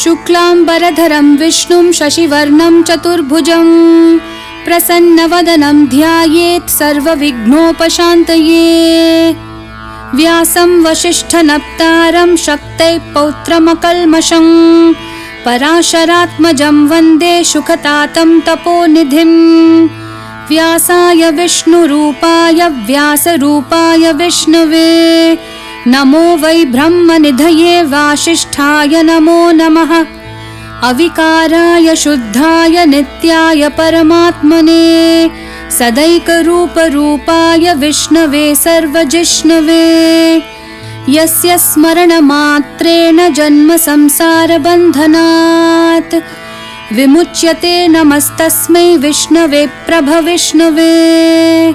शुक्लांबरधरं विष्णुं शशिवर्णं चतुर्भुजं प्रसन्नवदनं ध्यायेत् सर्वविघ्नोपशान्तये। व्यासं वसिष्ठनप्तारं शक्तैः पौत्रमकल्मषं पराशरात्मजं वन्दे शुकतातं तपोनिधिं। व्यासाय विष्णुरूपाय व्यासरूपाय विष्णवे नमो वै ब्रह्मनिधये वासिष्ठाय नमो नमः। अविकाराय शुद्धाय नित्याय परमात्मने सदैकरूपरूपाय विष्णवे सर्वजिष्णवे। यस्य स्मरणमात्रेण जन्म संसारबन्धनात् विमुच्यते नमस्तस्मै विष्णवे प्रभविष्णवे।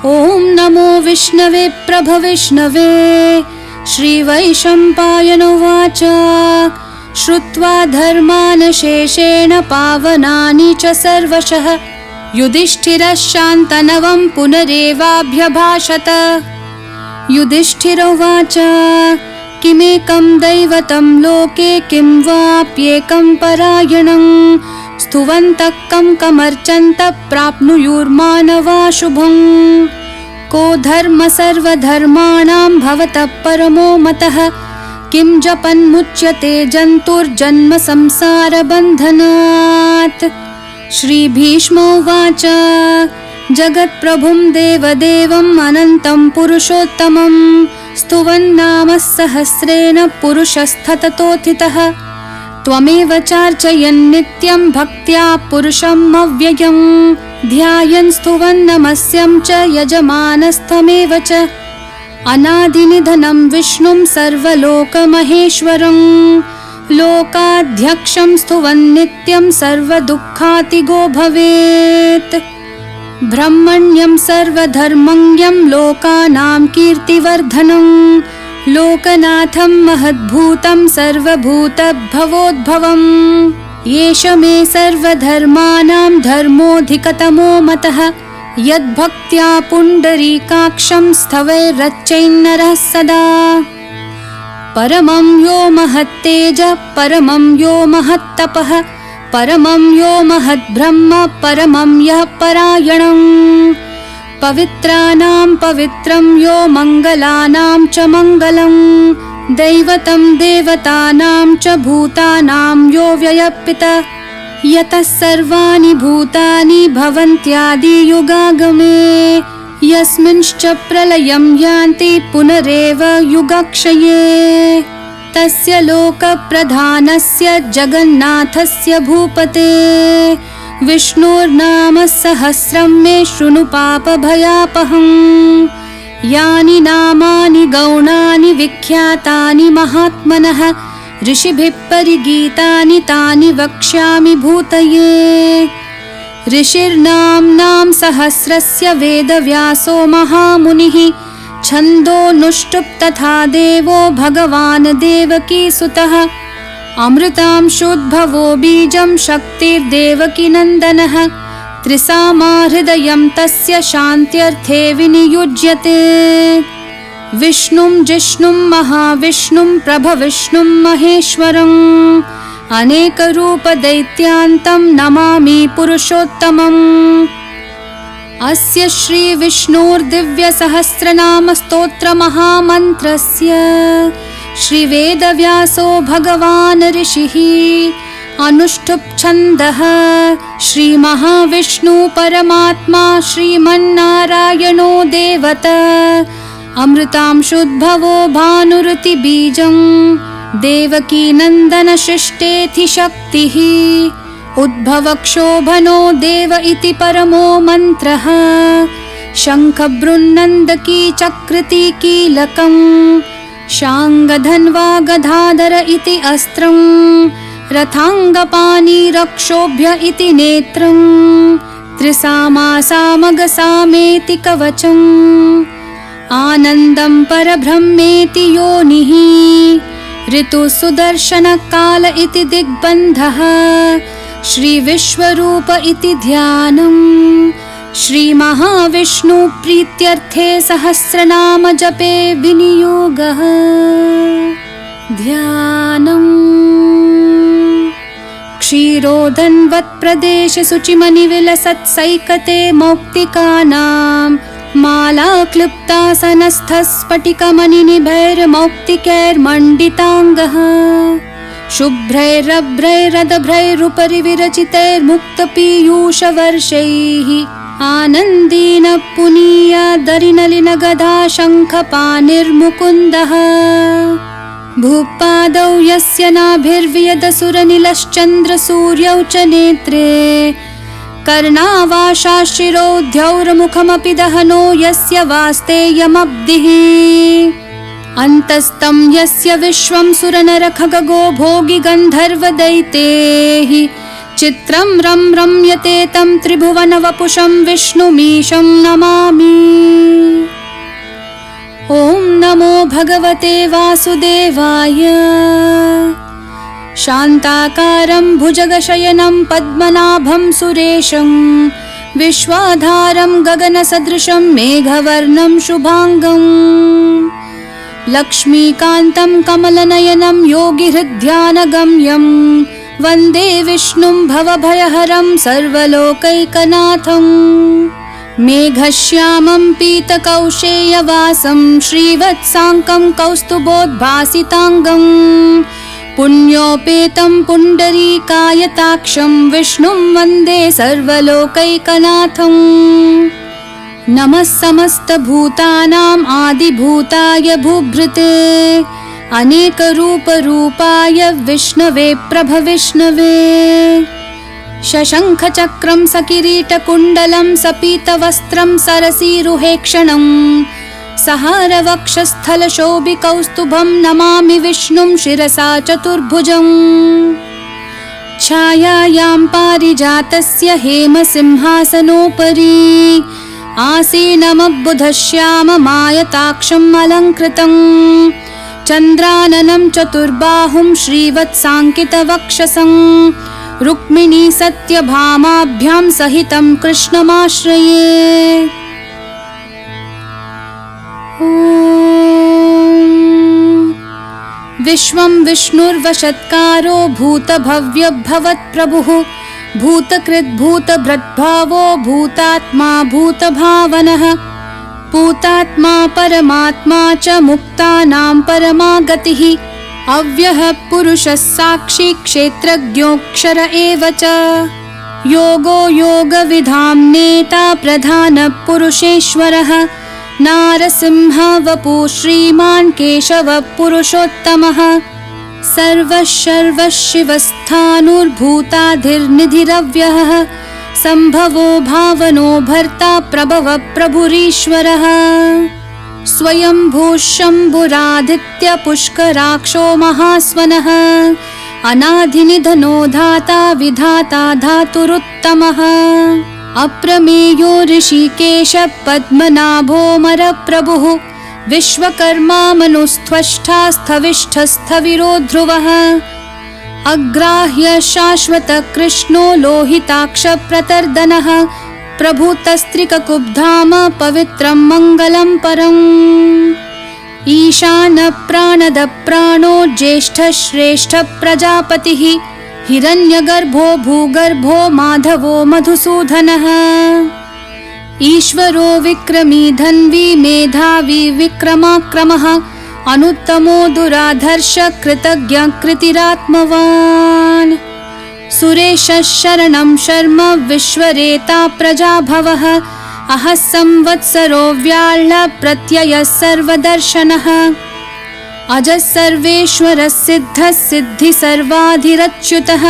ॐ नमो विष्णवे प्रभविष्णवे। श्रीवैशम्पायन उवाच श्रुत्वा धर्मान् शेषेण पावनानि च सर्वशः युधिष्ठिरः शान्तनवं पुनरेवाभ्यभाषत। युधिष्ठिर उवाच किमेकं दैवतं लोके किं वाप्येकं परायणं स्तुवन्तः कं कमर्चन्तः प्राप्नुयुर्मानवा शुभं। को धर्म सर्वधर्माणां भवतः परमो मतः किं जपन्मुच्यते जन्तुर्जन्म संसारबन्धनात्। श्रीभीष्म उवाच जगत्प्रभुं देवदेवम् अनन्तं पुरुषोत्तमं स्तुवन्नाम सहस्रेण पुरुषस्तततोत्थितः। त्वमेव चार्चयन् नित्यं भक्त्या पुरुषम् अव्ययं ध्यायन् स्तुवन् नमस्यं च यजमानस्तमेव च। अनादिनिधनं विष्णुं सर्वलोकमहेश्वरं लोकाध्यक्षं स्तुवन् नित्यं सर्वदुःखातिगो भवेत्। ब्रह्मण्यं सर्वधर्मज्ञं लोकानां कीर्तिवर्धनं लोकनाथं महद्भूतं सर्वभूतभवोद्भवम्। एष मे सर्वधर्माणां धर्मोऽधिकतमो मतः यद्भक्त्या पुण्डरीकाक्षं स्तवैरर्चयन्नरः सदा। परमं यो महत्तेजः परमं यो महत्तपः परमं यो महद्ब्रह्म परमं यः परायणं। पवित्राणां पवित्रं यो मङ्गलानां च मङ्गलं दैवतं देवतानां च भूतानां यो व्ययपितः यतः सर्वाणि भूतानि भवन्त्यादियुगागमे यस्मिंश्च प्रलयं यान्ति पुनरेव युगक्षये। तस्य लोकप्रधानस्य जगन्नाथस्य भूपते विष्णोर्नाम सहस्रं मे शृणु पापभयापहम्। यानि नामानि गौणानि विख्यातानि महात्मनः ऋषिभिः परिगीतानि तानि वक्ष्यामि भूतये। ऋषिर्नाम्नां सहस्रस्य वेदव्यासो महामुनिः छन्दोनुष्टुप् तथा देवो भगवान् देवकीसुतः। अमृतांशोद्भवो बीजं शक्तिर्देवकीनन्दनः त्रिसामा हृदयं तस्य शान्त्यर्थे विनियुज्यते। विष्णुं जिष्णुं महाविष्णुं प्रभविष्णुं महेश्वरम् अनेकरूपदैत्यान्तं नमामि पुरुषोत्तमम्। अस्य श्रीविष्णोर्दिव्यसहस्रनामस्तोत्रमहामन्त्रस्य श्रीवेदव्यासो भगवान् ऋषिः अनुष्ठुप् छन्दः श्रीमहाविष्णु परमात्मा श्रीमन्नारायणो देवता। अमृतांशोद्भवो भानुरुतिबीजं देवकीनन्दनशिष्टेति शक्तिः उद्भवक्षोभनो देव इति परमो मन्त्रः। शङ्खबृन्नन्दकी चक्रति कीलकं शाङ्गधन्वा गदाधर इति अस्त्रं रथाङ्गपाणि रक्षोभ्य इति नेत्रं त्रिसामा सामगसामेति कवचम् आनन्दं परब्रह्मेति योनिः ऋतुसुदर्शनकाल इति दिग्बन्धः श्रीविश्वरूप इति ध्यानम्। श्रीमहाविष्णु प्रीत्यर्थे सहस्रनाम जपे विनियोगः ध्यानम्। क्षीरोदन्वत्प्रदेशे शुचिमनिविलसत्सैकते मौक्तिकानां मालाक्लृप्तासनस्थस्फटिकमणिनिभैर्मौक्तिकैर्मण्डिताङ्गः शुभ्रैरभ्रैरदभ्रैरुपरि विरचितैर्मुक्तपीयूषवर्षैः आनन्दीन पुनीयादरिनलिनगदा शङ्खपाणिर्मुकुन्दः भूपादौ यस्य नाभिर्वियदसुरनिलश्चन्द्रसूर्यौ च नेत्रे कर्णावाशाशिरोद्यौर्मुखमपि दहनो यस्य वास्तेयमब्धिः अन्तस्तं यस्य विश्वं सुरनरखगो भोगि गन्धर्वदैतेः चित्रं रं रम्यते तं त्रिभुवनवपुषं विष्णुमीशं नमामि। ॐ नमो भगवते वासुदेवाय। शान्ताकारं भुजगशयनं पद्मनाभं सुरेशं विश्वाधारं गगनसदृशं मेघवर्णं शुभांगं लक्ष्मीकान्तं कमलनयनं योगिहृद्ध्यानगम्यं वन्दे विष्णुं भवभयहरं सर्वलोकैकनाथं मेघश्यामं पीतकौशेयवासं श्रीवत्साङ्कं कौस्तुभोद्भासिताङ्गं पुण्योपेतं पुण्डरीकायताक्षं विष्णुं वन्दे सर्वलोकैकनाथं नमः समस्तभूतानाम् आदिभूताय भूभृते अनेकरूपरूपाय विष्णवे प्रभविष्णवे शशङ्खचक्रं सकिरीटकुण्डलं सपीतवस्त्रं सरसीरुहेक्षणं सहारवक्षस्थलशोभिकौस्तुभं नमामि विष्णुं शिरसा चतुर्भुजम् छायायां पारिजातस्य हेमसिंहासनोपरि आसीनमबुधश्याममायताक्षम् अलङ्कृतं चन्द्राननं चतुर्बाहुं श्रीवत्साङ्कितवक्षसं रुक्मिणी सत्यभामाभ्यां सहितं कृष्णमाश्रये। विश्वं विष्णुर्वशत्कारो भूतभव्यभवत्प्रभुः भूतकृद्भूतभृद्भावो भूतात्मा भूतभावनः पूतात्मा परमात्मा च मुक्तानां परमागतिः अव्ययः पुरुषः साक्षी क्षेत्रज्ञोऽक्षर एव च योगो योगविधां नेता प्रधानपुरुषेश्वरः नारसिंह वपु श्रीमान् केशवः पुरुषोत्तमः सर्वः शिवस्थाणुर्भूताधिर्निधिरव्ययः सम्भवो भावनो भर्ता प्रभवः प्रभुरीश्वरः स्वयंभूः शम्भुरादित्य पुष्कराक्षो महास्वनः अनादिनिधनो धाता विधाता धातुरुत्तमः अप्रमेयो ऋषिकेश पद्मनाभोऽमरप्रभुः विश्वकर्मा मनुस्त्वष्टा स्थविष्ठस्थविरो ध्रुवः अग्राह्य शाश्वत कृष्णो लोहिताक्ष प्रतर्दनः प्रभूतस्त्रिककुब्धाम पवित्रं मङ्गलं परम् ईशान प्राणद प्राणो ज्येष्ठ श्रेष्ठ प्रजापतिः हिरण्यगर्भो भूगर्भो माधवो मधुसूदनः ईश्वरो विक्रमी धन्वी मेधावी विक्रमाक्रमः अनुत्तमो दुराधर्ष कृतज्ञ कृतिरात्मवान् सुरेशः शरणं शर्म विश्वरेता प्रजाभवः अहः संवत्सरो व्याळ्ह प्रत्ययः सर्वदर्शनः अजः सर्वेश्वरः सिद्धः सिद्धि सर्वाधिरच्युतः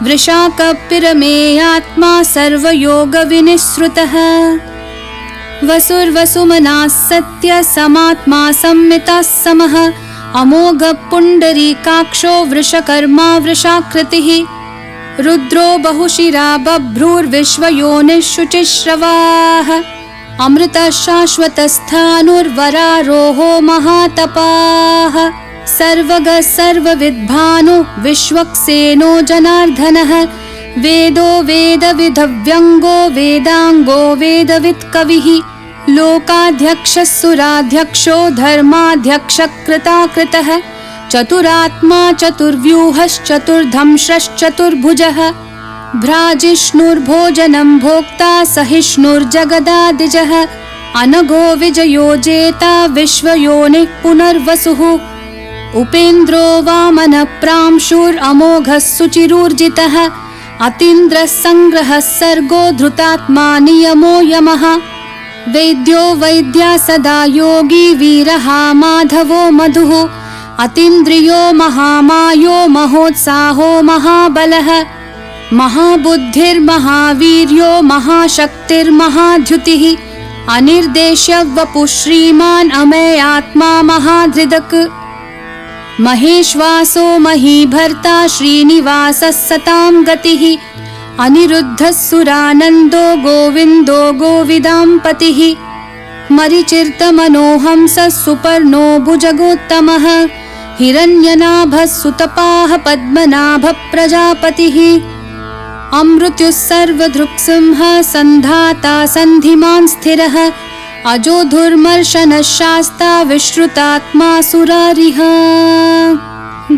वृषाकपिरमेयात्मा सर्वयोगविनिःसृतः वसुर्वसुमनाः सत्य समात्मा संमितः समः अमोघ पुण्डरीकाक्षो वृषकर्मा वृषाकृतिः रुद्रो बहुशिरा बभ्रूर्विश्वयोनिः शुचिश्रवाः अमृतः शाश्वतस्थाणुर्वरारोहो महातपाः सर्वगः सर्वविद्भानु विश्वक्सेनो जनार्दनः वेदो वेदविधव्यङ्गो वेदाङ्गो वेदवित्कविः लोकाध्यक्षः सुराध्यक्षो धर्माध्यक्षः कृताकृतः चतुरात्मा चतुर्व्यूहश्चतुर्धंश्रश्चतुर्भुजः भ्राजिष्णुर्भोजनं भोक्ता सहिष्णुर्जगदादिजः अनघो विजयो जेता विश्वयोनिः पुनर्वसुः उपेन्द्रो वामनः प्रांशुरमोघः सुचिरूर्जितः अतीन्द्रः संग्रहः सर्गो धृतात्मा नियमो यमः वैद्यो वैद्या सदा योगी वीरः माधवो मधुः अतीन्द्रियो महामायो महोत्साहो महाबलः महाबुद्धिर्महावीर्यो महाशक्तिर्महाद्युतिः अनिर्देश्य वपुः श्रीमान् अमेयात्मा महाधृदक् महेश्वासो महीभर्ता श्रीनिवासः सतां गतिः अनिरुद्धः सुरानन्दो गोविन्दो गोविदाम्पतिः मरिचिर्तमनोहंसः सुपर्णो भुजगोत्तमः हिरण्यनाभः सुतपाः पद्मनाभः प्रजापतिः अमृत्युः सर्वदृक्सिंहः सन्धाता सन्धिमान् स्थिरः अजोधुर्मर्शनः शास्ता विश्रुतात्मा सुरारिः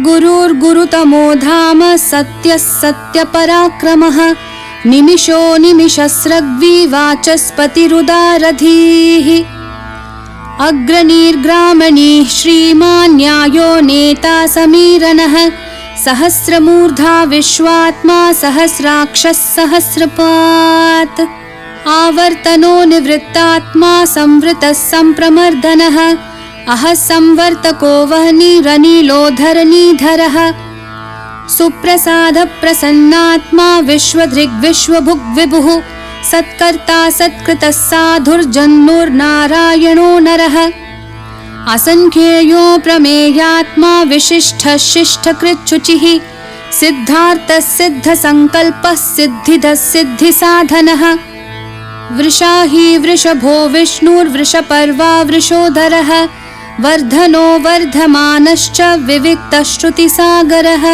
गुरुर्गुरुतमो धाम सत्यः सत्यपराक्रमः निमिषो निमिषस्रग्वी वाचस्पतिरुदारधीः अग्रणीर्ग्रामणीः श्रीमान् न्यायो नेता समीरणः सहस्रमूर्धा विश्वात्मा सहस्राक्षः सहस्रपात् आवर्तनो निवृत्तात्मा संवृतः सम्प्रमर्दनः अहः संवर्तको वह्निरनिलोधरनीधरः सुप्रसादः प्रसन्नात्मा विश्वधृग्विश्वभुग्विभुः सत्कर्ता सत्कृतः साधुर्जन्नुर्नारायणो नरः असंख्येयो प्रमेयात्मा विशिष्टः शिष्टकृच्छुचिः सिद्धार्थः सिद्धसङ्कल्पः सिद्धिदः सिद्धिसाधनः वृषाही वृषभो विष्णुर्वृषपर्वा वृषोदरः वर्धनो वर्धमानश्च विविक्तः श्रुतिसागरः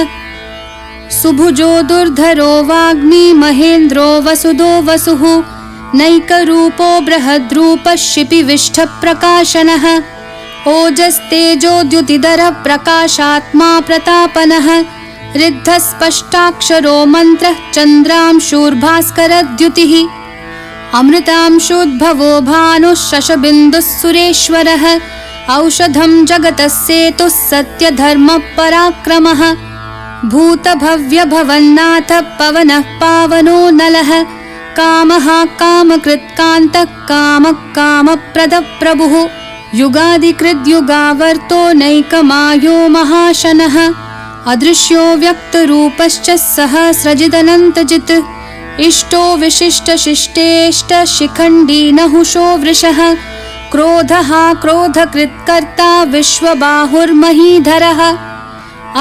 सुभुजो दुर्धरो वाग्मी महेन्द्रो वसुदो वसुः नैकरूपो बृहद्रूपः शिपिविष्ठप्रकाशनः ओजस्तेजोद्युतिधरः प्रकाशात्मा प्रतापनः रिद्धस्पष्टाक्षरो मन्त्रः चन्द्रांशूर्भास्करद्युतिः अमृतांशोद्भवो भानुः शशबिन्दुः सुरेश्वरः औषधं जगतः सेतुः सत्यधर्मपराक्रमः भूतभव्यभवन्नाथः पवनः पावनो नलः कामः कामकृत्कान्तः कामः कामप्रदः प्रभुः युगादिकृद्युगावर्तो नैकमायो महाशनः अदृश्यो व्यक्तरूपश्च सहस्रजिदनन्तजित् इष्टो विशिष्टशिष्टेष्ट शिखण्डी नहुषो वृषः क्रोधः क्रोधकृत्कर्ता विश्वबाहुर्महीधरः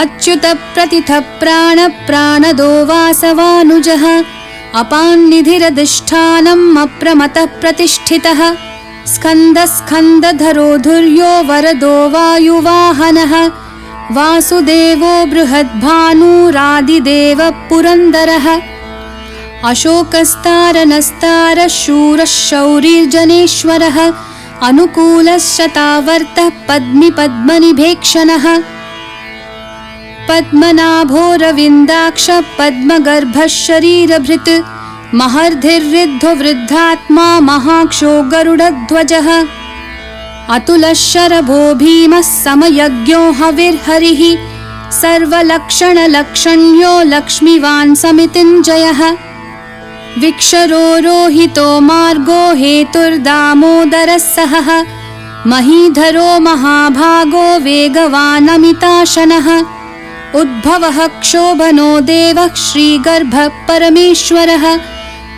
अच्युतप्रतिथः प्राणदो वासवानुजः अपान्निधिरधिष्ठानम् अप्रमतः प्रतिष्ठितः स्कन्दधरो धुर्यो वरदो वायुवाहनः वासुदेवो बृहद्भानुरादिदेवः पुरन्दरः अशोकस्तारनस्तारः शूरः शौरिर्जनेश्वरः अनुकूलः शतावर्तः पद्मनिभेक्षणः पद्मनाभोरविन्दाक्षः पद्मगर्भः शरीरभृत् महर्धिर्ऋद्धो वृद्धात्मा महाक्षो गरुडध्वजः अतुलः शरभो भीमः समयज्ञो हविर्हरिः सर्वलक्षणलक्षण्यो लक्ष्मीवान् समितिञ्जयः विक्षरो रोहितो मार्गो हेतुर्दामोदरः सहः महीधरो महाभागो वेगवानमिताशनः उद्भवः क्षोभनो देवः श्रीगर्भः परमेश्वरः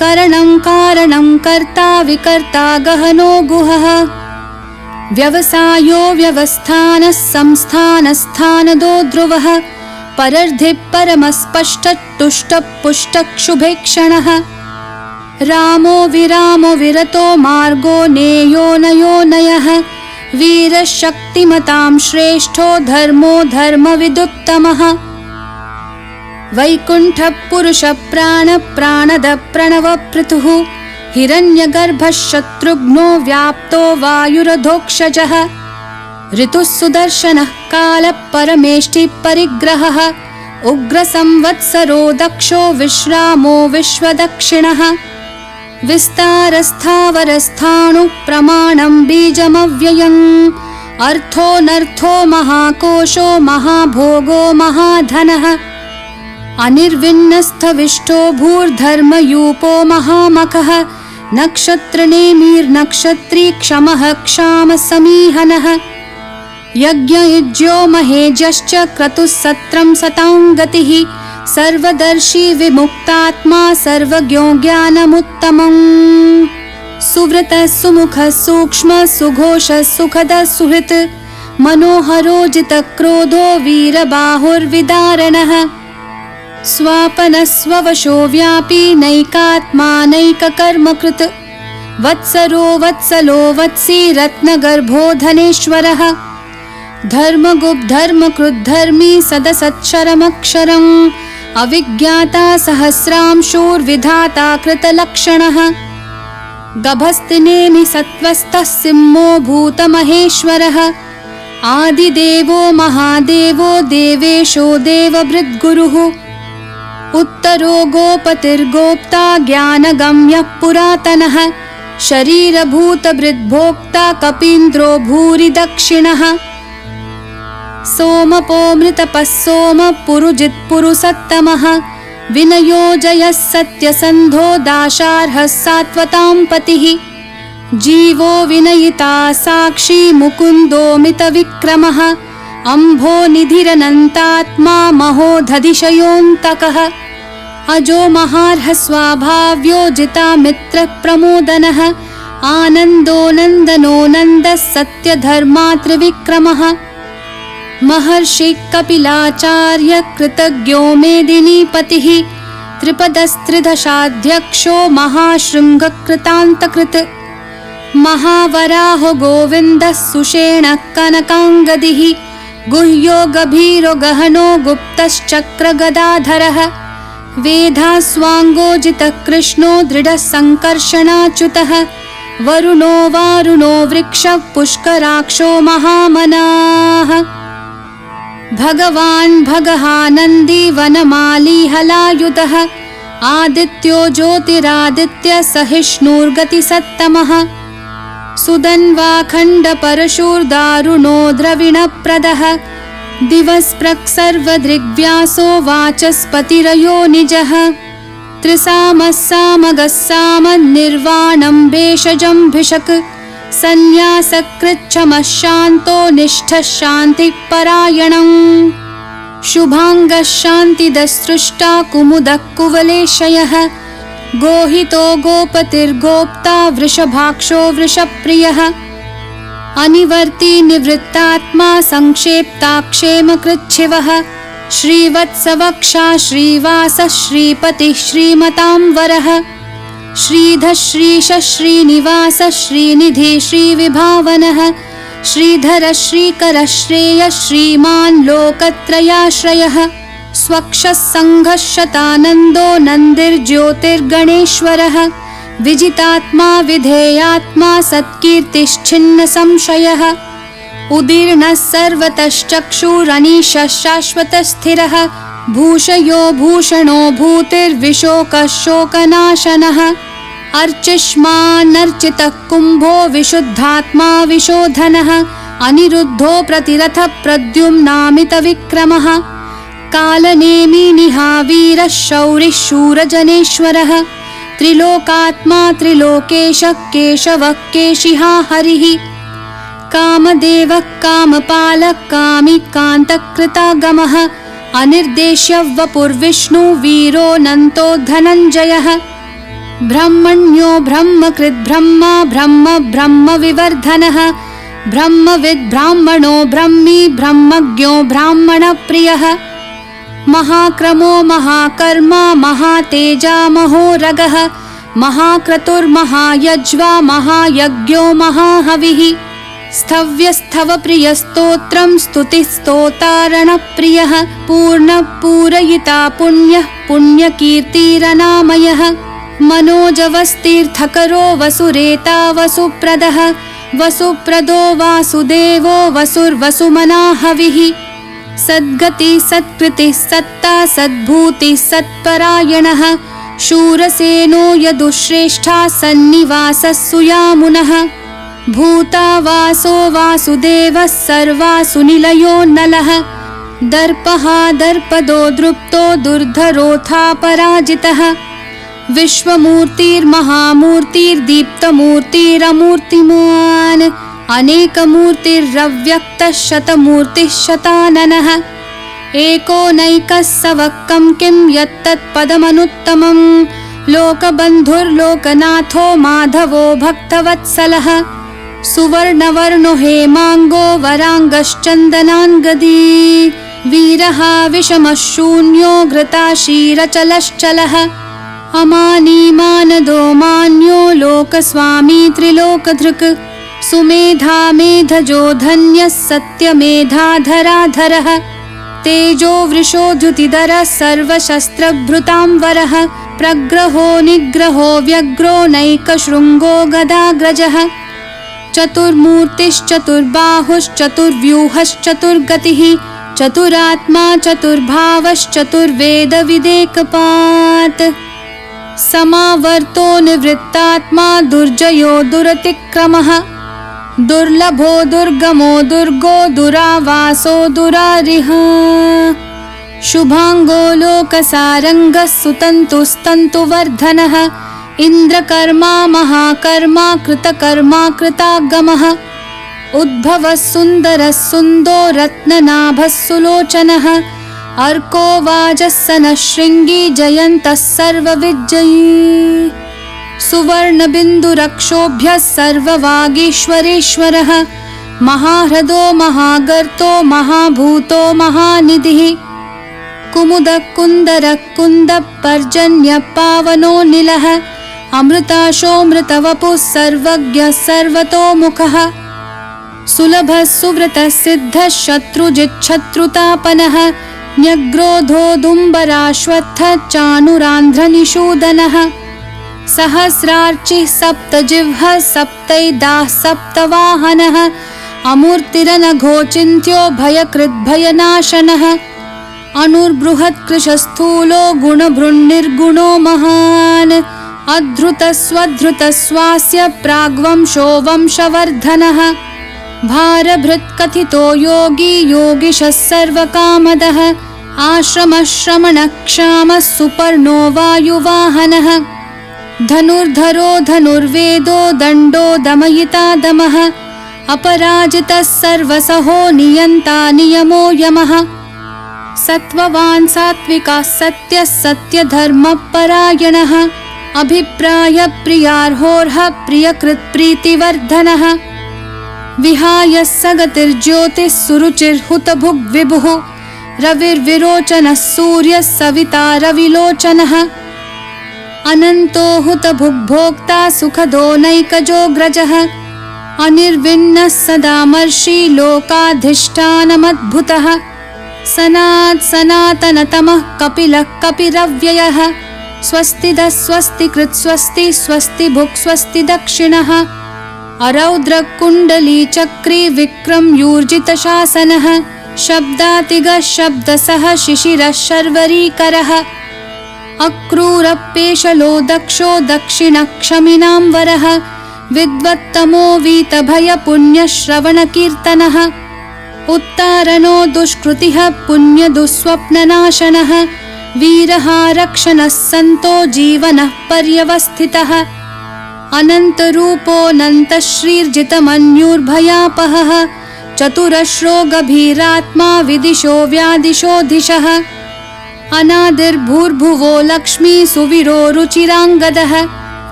करणं कारणं कर्ता विकर्ता गहनो गुहः व्यवसायो व्यवस्थानः संस्थानस्थानदो ध्रुवः परर्धिः परमस्पष्टतुष्टः पुष्टः शुभेक्षणः रामो विरामो विरतो मार्गो नेयो नयो नयः वीरः शक्तिमतां श्रेष्ठो धर्मो धर्मविदुत्तमः वैकुण्ठः पुरुषः प्राणदः प्रणवपृथुः हिरण्यगर्भः शत्रुघ्नो व्याप्तो वायुरधोक्षजः ऋतुः सुदर्शनः कालः परमेष्ठिः परिग्रहः उग्रसंवत्सरो दक्षो विश्रामो विश्वदक्षिणः विस्तारस्थावरस्थाणुः प्रमाणं बीजमव्ययम् अर्थोऽनर्थो महाकोशो महाभोगो महाधनः अनिर्विन्नस्थविष्टो भूर्धर्मयूपो महामखः नक्षत्रनेमिर्नक्षत्री क्षमः क्षामसमीहनः यज्ञयुज्यो महेजश्च क्रतुः सत्रं सतां गतिः सर्वदर्शी विमुक्तात्मा सर्वज्ञो ज्ञानमुत्तमम् सुव्रतः सुमुखः सूक्ष्मः सुघोषः सुखदः सुहृत् मनोहरो जितक्रोधो वीरबाहुर्विदारणः स्वापनः स्ववशो व्यापी नैकात्मा नैककर्मकृत् वत्सरो वत्सलो वत्सी रत्नगर्भो धनेश्वरः धर्मगुप्धर्मकृद्धर्मी सदसत्क्षरमक्षरम् अविज्ञाता सहस्रांशोर्विधाता कृतलक्षणः गभस्तिनेमि सत्त्वस्थः सिंहो भूतमहेश्वरः आदिदेवो महादेवो देवेशो देवभृद्गुरुः उत्तरो गोपतिर्गोप्ता ज्ञानगम्यः पुरातनः शरीरभूतभृद्भोक्ता कपीन्द्रो भूरि दक्षिणः सोमपोमृतपः सोमः पुरुजित्पुरुसत्तमः विनयो जयः सत्यसन्धो दाशार्हः सात्वतां पतिः जीवो विनयिता साक्षी मुकुन्दोमितविक्रमः अम्भो निधिरनन्तात्मा महोदधिशयोऽन्तकः अजो महार्ह स्वाभाव्यो जितामित्रप्रमोदनः आनन्दो नन्दनो नन्दः सत्यधर्मात्रिविक्रमः महर्षि कपिलाचार्य कृतज्ञो मेदिनीपतिः त्रिपदस्त्रिदशाध्यक्षो महाशृङ्गकृतान्तकृत् महावराहो गोविन्दः सुषेणः कनकाङ्गदिः गुह्यो गभीरो गहनो गुप्तश्चक्रगदाधरः वेधास्वाङ्गोजितः कृष्णो दृढः सङ्कर्षणाच्युतः वरुणो वारुणो वृक्षः पुष्कराक्षो महामनाः भगवान् भगहानन्दी वनमाली हलायुधः आदित्यो ज्योतिरादित्य सहिष्णुर्गतिसत्तमः सुदन्वाखण्डपरशुर्दारुणो द्रविणप्रदः दिवस्प्रक्सर्वदृग्व्यासो वाचस्पतिरयो निजः त्रिसामः सामगः सामन्निर्वाणं भेषजं भिषक् सन्न्यासकृच्छमः शान्तो निष्ठः शान्तिपरायणम् शुभाङ्गः शान्तिदस्सृष्टा कुमुदः कुवलेशयः गोहितो गोपतिर्गोप्ता वृषभाक्षो वृषप्रियः अनिवर्ती निवृत्तात्मा संक्षेप्ता क्षेमकृच्छिवः श्रीवत्सवक्षा श्रीवासः श्रीपतिः श्रीमतांवरः श्रीधः श्रीशः श्रीनिवासः श्रीनिधिः श्रीविभावनः श्रीधरः श्रीकरः श्रेयः श्रीमान् लोकत्रयाश्रयः स्वक्षः सङ्घः शतानन्दो नन्दिर्ज्योतिर्गणेश्वरः विजितात्मा विधेयात्मा सत्कीर्तिश्छिन्नसंशयः उदीर्णः सर्वतश्चक्षुरनीशः शाश्वतस्थिरः भूषयो भूषणो भूतिर्विशोकः शोकनाशनः अर्चिष्मान्नर्चितः कुम्भो विशुद्धात्मा विशोधनः अनिरुद्धो प्रतिरथः प्रद्युम्नामितविक्रमः कालनेमि निहावीरः शौरिः शूरजनेश्वरः त्रिलोकात्मा त्रिलोकेशः केशवः केशिहा हरिः कामदेवः कामपालः कामिकान्तकृतागमः अनिर्देश्य वपुर्विष्णु वीरोऽनन्तो धनञ्जयः ब्रह्मण्यो ब्रह्मकृद्ब्रह्मा ब्रह्म ब्रह्मविवर्धनः ब्रह्मविद् ब्राह्मणो ब्रह्मी ब्रह्मज्ञो ब्राह्मणप्रियः महाक्रमो महाकर्मा महातेजा महोरगः महाक्रतुर्महायज्वा महायज्ञो महाहविः स्थव्यस्थवप्रियस्तोत्रं स्तुतिस्तोतारणप्रियः पूर्णपूरयिता पुण्यः पुण्यकीर्तिरनामयः मनोजवस्तीर्थकरो वसुरेता वसुप्रदः वसुप्रदो वासुदेवो वसुर्वसुमना हविः सद्गति सत्कृतिः सत्ता सद्भूतिः सत्परायणः शूरसेनो यदुश्रेष्ठा सन्निवासः सुयामुनः भूतावासो वासुदेवः सर्वासु निलयो नलः दर्पः दर्पदो दृप्तो दुर्धरोऽथा पराजितः विश्वमूर्तिर्महामूर्तिर्दीप्तमूर्तिरमूर्तिमान् अनेकमूर्तिरव्यक्तः शतमूर्तिः शताननः एकोनैकः सवक्कं किं यत्तत्पदमनुत्तमं लोकबन्धुर्लोकनाथो माधवो भक्तवत्सलः सुवर्णवर्णो हेमाङ्गो वराङ्गश्चन्दनाङ्गदी वीरः विषमः शून्यो घृताशीरचलश्चलः अमानीमानदो मान्यो लोकस्वामी त्रिलोकधृक् सुमेधा मेधजो धन्यः सत्यमेधाधराधरः तेजो वृषोद्युतिधरः सर्वशस्त्रभृतांवरः प्रग्रहो निग्रहो व्यग्रो नैकशृङ्गो गदाग्रजः चतुर्मूर्तिश्चतुर्बाहुश्चतुर्व्यूहश्चतुर्गतिः चतुरात्मा चतुर्भावश्चतुर्वेदविदेकपात् समावर्तो निवृत्तात्मा दुर्जयो दुरतिक्रमः दुर्लभो दुर्गमो दुर्गो दुरावासो दुरारिः शुभांगो लोकसारङ्गः सुतन्तुस्तन्तुवर्धनः इन्द्रकर्मा महाकर्मा कृतकर्मा कृतागमः उद्भवः सुन्दरः सुन्दो रत्ननाभः सुलोचनः अर्को वाजः सनः शृङ्गी जयन्तः सर्वविजयी सुवर्णबिन्दुरक्षोभ्यः सर्ववागीश्वरेश्वरः महाह्रदो महागर्तो महाभूतो महानिधिः कुमुदः कुन्दरः कुन्दः पर्जन्यः पावनो निलः अमृताशोऽमृतवपुः सर्वज्ञः सर्वतोमुखः सुलभः सुव्रतः सिद्धः शत्रुजिच्छत्रुतापनः न्यग्रोधोदुम्बराश्वत्थः चाणुरान्ध्रनिषूदनः सहस्रार्चिः सप्तजिह्वः सप्तैदाः सप्तवाहनः अमूर्तिरनघोचिन्त्यो भयकृद्भयनाशनः अनुर्बृहत्कृशस्थूलो गुणभृन्निर्गुणो महान् अधृतस्वधृतस्वास्य प्राग्वंशो वंशवर्धनः भारभृत्कथितो योगी योगिशः सर्वकामदः आश्रमः श्रमणक्षामः सुपर्णो वायुवाहनः धनुर्धरो धनुर्वेदो दण्डो दमयिता दमः अपराजितः सर्वसहो नियन्ता नियमो यमः सत्त्ववान् सात्विकः सत्यः सत्यधर्मपरायणः अभिप्रायप्रियार्होर्हः प्रियकृत्प्रीतिवर्धनः विहाय सगतिर्ज्योतिः सुरुचिर्हुतभुग्विभुः रविर्विरोचनः सूर्यः सविता रविलोचनः अनन्तो हुतभुग्भोक्ता सुखदो नैकजोऽग्रजः अनिर्विण्णः सदामर्षि लोकाधिष्ठानमद्भुतः सनातनतमः कपिलः कपिरव्ययः स्वस्तिदः स्वस्तिकृत् स्वस्ति स्वस्ति भुक् स्वस्ति दक्षिणः अरौद्रकुण्डली चक्री विक्रमयूर्जितशासनः शब्दातिगः शब्दसः शिशिरः शर्वरीकरः अक्रूरपेशलो दक्षो दक्षिणक्षमिनां वरः विद्वत्तमो वीतभयपुण्यश्रवणकीर्तनः उत्तारणो दुष्कृतिः पुण्यदुःस्वप्ननाशनः वीरः रक्षणः सन्तो जीवनः पर्यवस्थितः अनन्तरूपोऽनन्तश्रीर्जितमन्युर्भयापहः चतुरश्रो गभीरात्मा विदिशो व्यादिशोऽधिशः अनादिर्भूर्भुवो लक्ष्मी सुवीरो रुचिराङ्गदः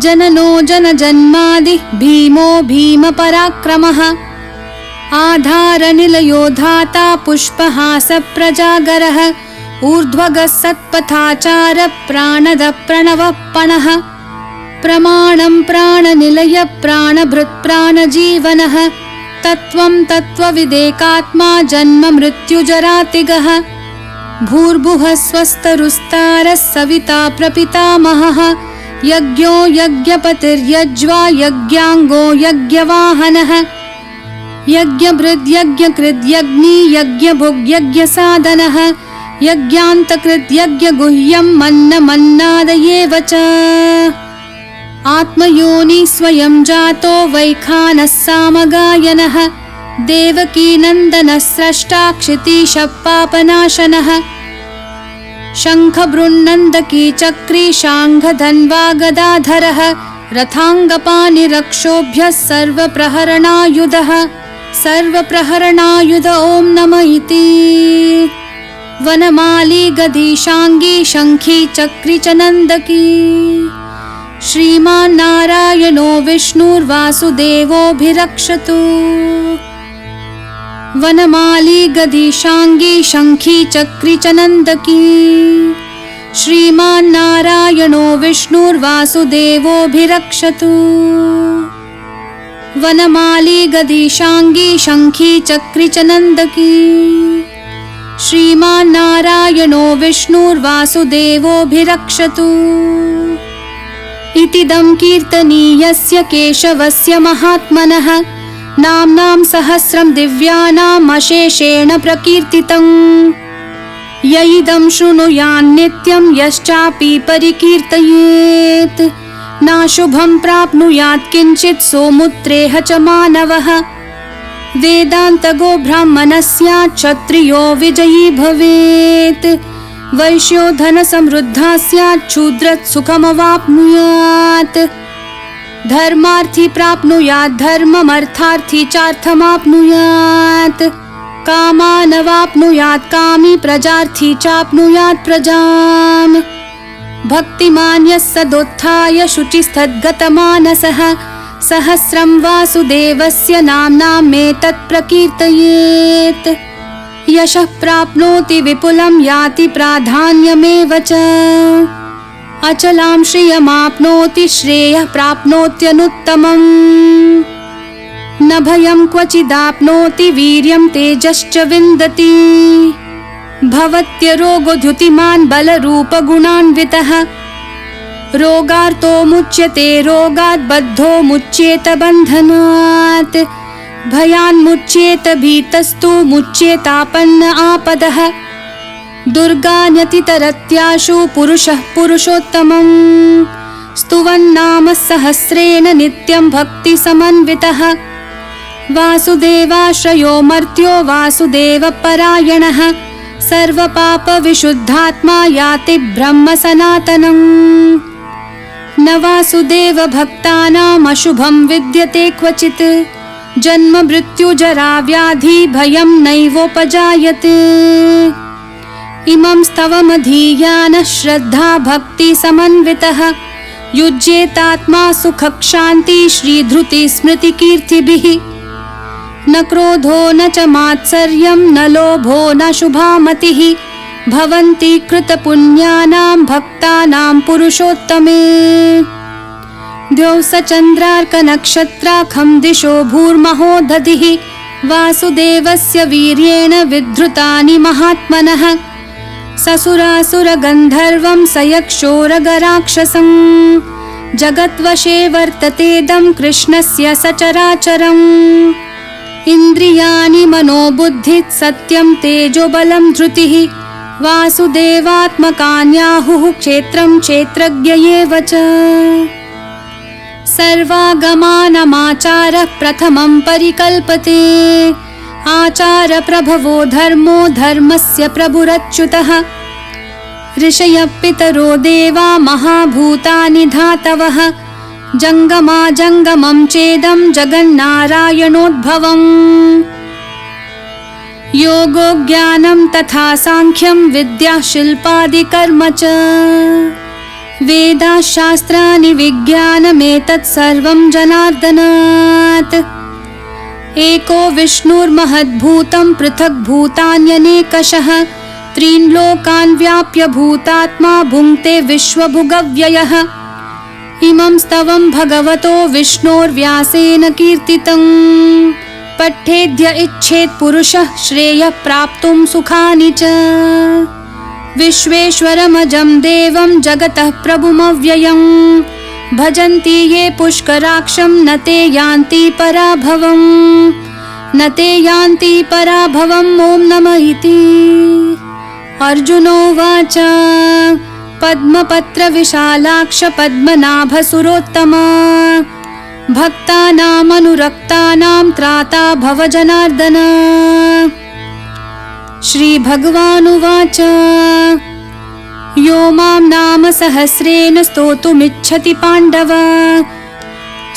जननो जनजन्मादिः भीमो भीमपराक्रमः आधारनिलयो धाता पुष्पहासप्रजागरः ऊर्ध्वगः सत्पथाचार प्राणदः प्रणवः पणः प्रमाणं प्राणनिलय प्राणभृत् प्राणजीवनः तत्त्वं तत्त्वविदेकात्मा जन्म मृत्युजरातिगः भूर्भुवः स्वस्तरुस्तारः सविता प्रपितामहः यज्ञो यज्ञपतिर्यज्वा यज्ञांगो यज्ञवाहनः यज्ञभृद् यज्ञकृद् यज्ञी यज्ञभुग् यज्ञसाधनः यज्ञान्तकृद् यज्ञगुह्यं मन्नमन्नादयेव च आत्मयोनि स्वयं जातो वैखानः सामगायनः देवकीनन्दनः स्रष्टा क्षितीशः पापनाशनः शङ्खबृन्नन्दकी चक्री शाङ्खधन्वा गदाधरः रथाङ्गपाणिरक्षोभ्यः सर्वप्रहरणायुधः सर्वप्रहरणायुध ॐ नमः इति वनमाली गदीशाङ्गी शङ्खी चक्री च नन्दकी श्रीमान् नारायणो विष्णुर्वासुदेवोऽभिरक्षतु वनमाली गदीशाङ्गी शङ्खी चक्री च नन्दकी श्रीमान् नारायणो विष्णुर्वासुदेवोऽभिरक्षतु वनमाली गदीशाङ्गी शङ्खी चक्री च नन्दकी श्रीमान् नारायणो विष्णुर्वासुदेवोऽभिरक्षतु इतिदं कीर्तनीयस्य केशवस्य महात्मनः नाम्नां सहस्रं दिव्यानाम् अशेषेण प्रकीर्तितम् य इदं शृणुयान्नित्यं यश्चापि परिकीर्तयेत् नाशुभं प्राप्नुयात् किञ्चित् सोमुत्रेह च मानवः वेदान्तगो ब्राह्मणः स्यात् क्षत्रियो विजयी भवेत् वैश्यो धनसमृद्धः स्यात् शूद्रः सुखमवाप्नुयात् धर्मार्थी प्राप्नुयात् धर्ममर्थार्थी चार्थमाप्नुयात् कामानवाप्नुयात् कामी प्रजार्थी चाप्नुयात् प्रजाम् भक्तिमान् यः सदोत्थाय शुचिस्तद्गतमानसः सहस्रं वासुदेवस्य नाम्नामेतत् प्रकीर्तयेत् यशः प्राप्नोति विपुलं याति प्राधान्यमेव च अचलां श्रियमाप्नोति श्रेयः प्राप्नोत्यनुत्तमम् न भयं क्वचिदाप्नोति वीर्यं तेजश्च विन्दति भवत्यरोगोऽद्युतिमान् बलरूपगुणान्वितः रोगार्तो मुच्यते रोगात् बद्धो मुच्येत बन्धनात् भयान्मुच्येत भीतस्तु मुच्येतापन्न आपदः दुर्गान्यतितरत्याशु पुरुषः पुरुषोत्तमम् स्तुवन्नाम सहस्रेण नित्यं भक्तिसमन्वितः वासुदेवाश्रयो मर्त्यो वासुदेवपरायणः सर्वपापविशुद्धात्मा याति ब्रह्म सनातनम् न वासुदेवभक्तानाम् अशुभं विद्यते क्वचित् जन्म मृत्युजरा व्याधि भयं नैवोपजायते इमं स्तवमधीयानः श्रद्धा भक्ति समन्वितः युज्येतात्मा सुखक्षान्ति श्रीधृति स्मृतिकीर्तिभिः न क्रोधो न च मात्सर्यं न लोभो न शुभामतिः भवन्ति कृतपुण्यानां भक्तानां पुरुषोत्तमे द्यौः स चन्द्रार्कनक्षत्राखं दिशो भूर्महो दधिः वासुदेवस्य वीर्येण विधृतानि महात्मनः ससुरासुरगन्धर्वं स यक्षोरगराक्षसं जगद्वशे वर्ततेदं कृष्णस्य सचराचरम् इन्द्रियाणि मनोबुद्धिः सत्यं तेजोबलं धृतिः वासुदेवात्मकान्याहुः क्षेत्रं क्षेत्रज्ञ एव च सर्वागमानमाचारः प्रथमं परिकल्पते आचारप्रभवो धर्मो धर्मस्य प्रभुरच्युतः ऋषयः पितरो देवा महाभूतानि धातवः जङ्गमा जङ्गमं चेदं जगन्नारायणोद्भवम् योगो ज्ञानं तथा साङ्ख्यं विद्या शिल्पादिकर्म च वेदाशास्त्राणि विज्ञानमेतत् सर्वं जनार्दनात् एको विष्णुर्महद्भूतं पृथक् भूतान्यनेकशः त्रीन् लोकान् व्याप्य भूतात्मा भुङ्क्ते विश्वभुगव्ययः इमं स्तवं भगवतो विष्णोर्व्यासेन कीर्तितं पठेद्य इच्छेत् पुरुषः श्रेयः प्राप्तुं सुखानि च विश्वेश्वरमजं देवं जगतः प्रभुमव्ययम् भजन्ति ये पुष्कराक्षं न ते यान्ति पराभवम् न ते यान्ति पराभवम् ॐ नमः इति। अर्जुनोवाच पद्मपत्रविशालाक्ष पद्मनाभसुरोत्तम भक्तानामनुरक्तानां त्राता भव जनार्दन। श्रीभगवानुवाच यो मां नाम सहस्रेण स्तोतुमिच्छति पाण्डव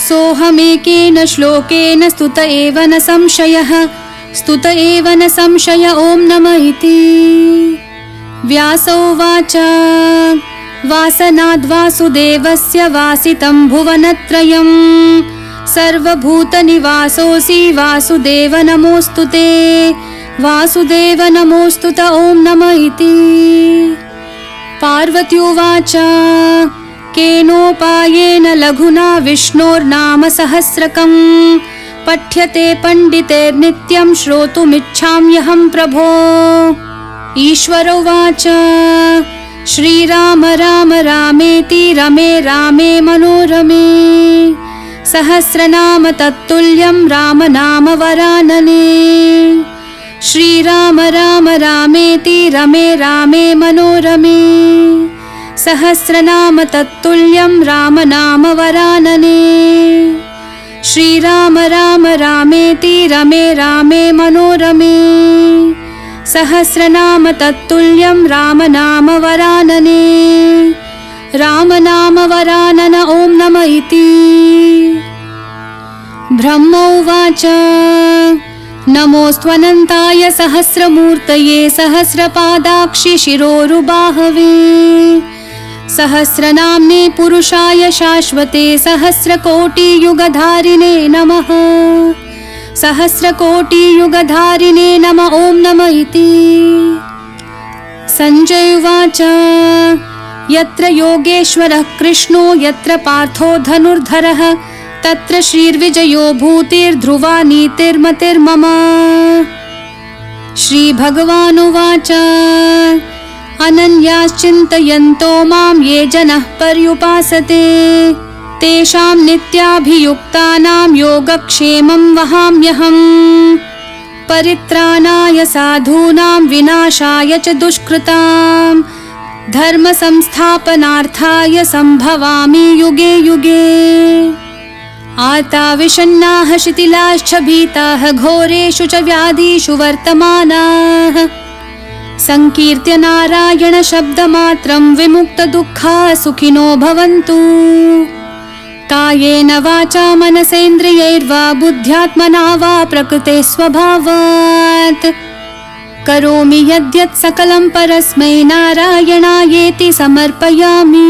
सोऽहमेकेन श्लोकेन स्तुत एव न संशयः स्तुत एव न संशय ॐ नमः इति। व्यासोवाच वासनाद्वासुदेवस्य वासितं भुवनत्रयं सर्वभूतनिवासोऽसि वासुदेव नमोऽस्तु ते वासुदेव नमोऽस्तु ॐ नमः इति। पार्वत्युवाच केनोपायेन लघुना विष्णोर्नाम सहस्रकं पठ्यते पण्डितेर्नित्यं श्रोतुमिच्छाम्यहं प्रभो। ईश्वरोवाच श्रीराम राम रामेति रमे रामे मनोरमे सहस्रनाम तत्तुल्यं राम नाम वरानने। श्रीराम राम रामेति रमे रामे मनोरमे सहस्रनाम तत्तुल्यं राम नाम वरानने। श्रीराम राम रामेति रमे रामे मनोरमे सहस्रनाम तत्तुल्यं राम नाम वरानने। राम नाम वरानन ॐ नमः इति। ब्रह्मोवाच नमोऽस्त्वनन्ताय सहस्रमूर्तये सहस्रपादाक्षि शिरोरुबाहवे सहस्रनाम्ने पुरुषाय शाश्वते सहस्रकोटियुगधारिणे नमः सहस्रकोटियुगधारिणे नमः ॐ नमः इति। सञ्जय उवाच यत्र योगेश्वरः कृष्णो यत्र पार्थो धनुर्धरः तत्र श्रीर्विजयो भूतिर्ध्रुवा नीतिर्मतिर्मम। श्रीभगवानुवाच अनन्याश्चिन्तयन्तो मां ये जनः पर्युपासते तेषां नित्याभियुक्तानां योगक्षेमं वहाम्यहम्। परित्राणाय साधूनां विनाशाय च दुष्कृतां धर्म संस्थापनार्थाय संभवामि युगे युगे। आर्ता विषण्णाः शिथिलाश्च भीताः घोरेषु च व्याधिषु वर्तमानाः संकीर्त्य नारायण शब्दमात्रं विमुक्तदुःखाः सुखिनो भवन्तु। कायेन वाचा मनसेन्द्रियैर्वा बुद्ध्यात्मना वा प्रकृते स्वभावात् करोमि यद्यत् सकलं परस्मै नारायणायेति समर्पयामि।